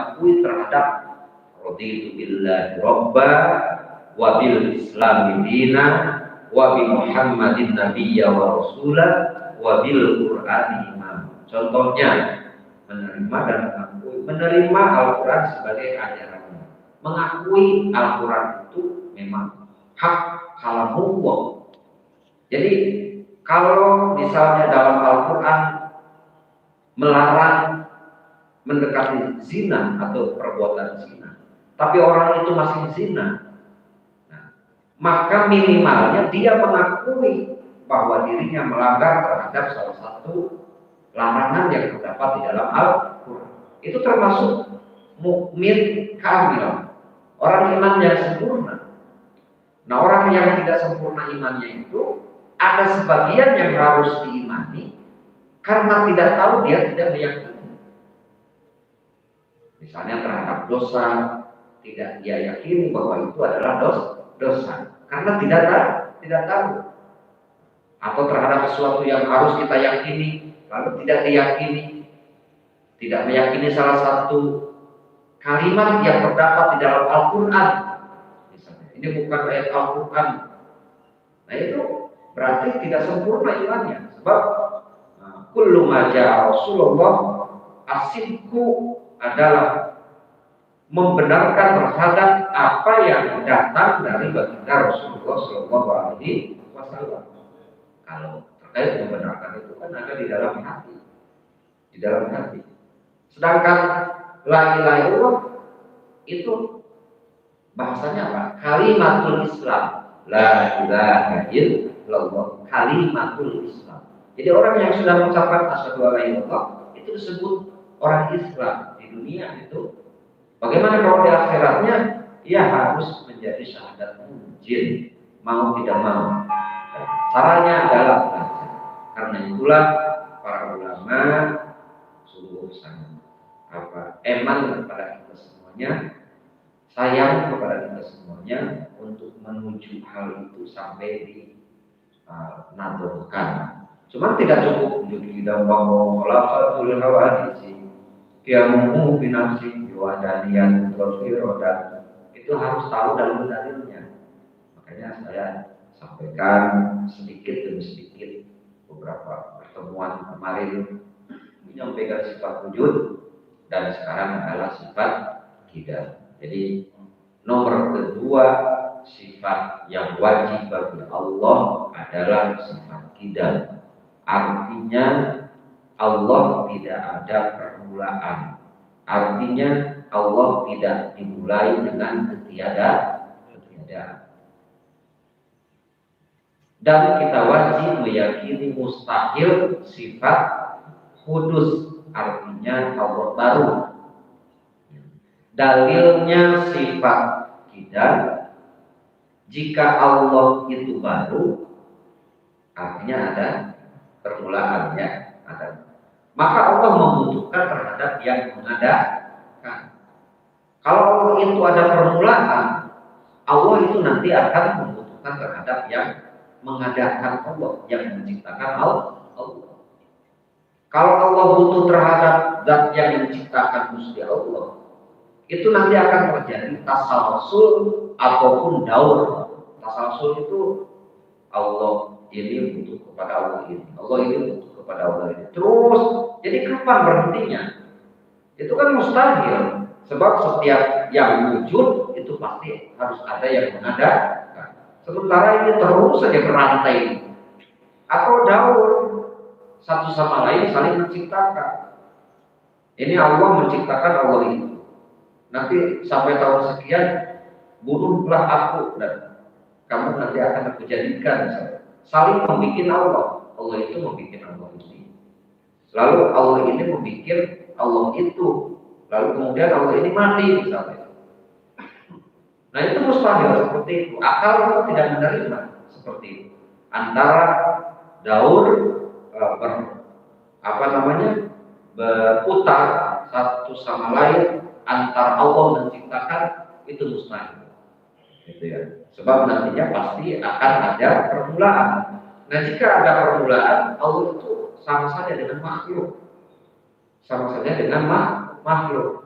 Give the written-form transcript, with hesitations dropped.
mengakui terhadap raditu billahi robba wa bil islami dina wa bi muhammadin nabiyya wa rasulah wa bil qur'ani imam. Contohnya menerima dan mengakui, menerima Al-Quran sebagai ajarannya, mengakui Al-Quran itu memang hak kalamullah. Jadi kalau misalnya dalam Al-Quran melarang mendekati zina atau perbuatan zina, tapi orang itu masih zina, maka minimalnya dia mengakui bahwa dirinya melanggar terhadap salah satu larangan yang terdapat di dalam Al-Quran. Itu termasuk mukmin kamil, orang iman yang sempurna. Nah, orang yang tidak sempurna imannya itu ada sebagian yang harus diimani karena tidak tahu, dia tidak meyakini. Misalnya terhadap dosa, tidak dia yakini bahwa itu adalah dosa karena tidak tahu. Atau terhadap sesuatu yang harus kita yakini lalu tidak diyakini, tidak meyakini salah satu kalimat yang terdapat di dalam Al-Quran. Misalnya, ini bukan ayat Al-Quran. Nah, itu berarti tidak sempurna imannya. Sebab kullu ma ja'a Rasulullah, asidku adalah membenarkan terhadap apa yang datang dari baginda Rasulullah Shallallahu Alaihi Wasallam. Kalau terkait membenarkan itu kan ada di dalam hati, di dalam hati. Sedangkan la ilaha illallah itu bahasanya apa? Kalimatul Islam. La ilaha illallah, kalimatul Islam. Jadi orang yang sudah mengucapkan asyhadu alla ilaha illallah itu disebut orang Islam di dunia itu. Bagaimana kalau di akhiratnya? Ia harus menjadi syahadat mujin, mau tidak mau. Caranya adalah belajar. Karena itulah para ulama sungguh sangat eman kepada kita semuanya, sayang kepada kita semuanya untuk menuju hal itu sampai dinadurkan. Cuma tidak cukup untuk kita ngomong khulafatul hawadisi, qiyamuhu binafsi yuwadaniyan rodan. Itu harus tahu dalam dalilnya. Makanya saya sampaikan sedikit demi sedikit beberapa pertemuan kemarin menyampaikan sifat wujud dan sekarang adalah sifat qidam. Jadi nomor kedua sifat yang wajib bagi Allah adalah sifat qidam. Artinya Allah tidak ada permulaan. Artinya Allah tidak dimulai dengan ketiadaan. Dan kita wajib meyakini mustahil sifat hudus, artinya Allah baru. Dalilnya sifat qidam, jika Allah itu baru, artinya ada permulaannya, ada. Maka Allah membutuhkan terhadap yang mengadakan. Kalau Allah itu ada permulaan, Allah itu nanti akan membutuhkan terhadap yang mengadakan Allah, yang menciptakan Allah. Kalau Allah butuh terhadap zat yang menciptakan Gusti Allah, itu nanti akan terjadi tasalsul ataupun daur. Tasalsul itu Allah ini butuh kepada Allah ini, Allah ini butuh kepada Allah ini. Terus, jadi kapan berhentinya? Itu kan mustahil. Sebab setiap yang wujud itu pasti harus ada yang mengadakan. Sementara ini terus saja berantai atau daur, satu sama lain saling menciptakan. Ini Allah menciptakan Allah itu. Nanti sampai tahun sekian bunuhlah aku dan kamu nanti akan aku jadikan. Saling membikin Allah. Allah itu membikin Allah ini. Lalu Allah ini membikin Allah itu. Lalu kemudian Allah ini mati misalnya. Nah itu mustahil seperti itu. Akal tidak menerima seperti itu. Antara daur berputar satu sama lain, antara Allah menciptakan, itu mustahil. Gitu ya. Sebab nantinya pasti akan ada permulaan. Nah jika ada permulaan, Allah itu sama saja dengan makhluk. Sama saja dengan makhluk.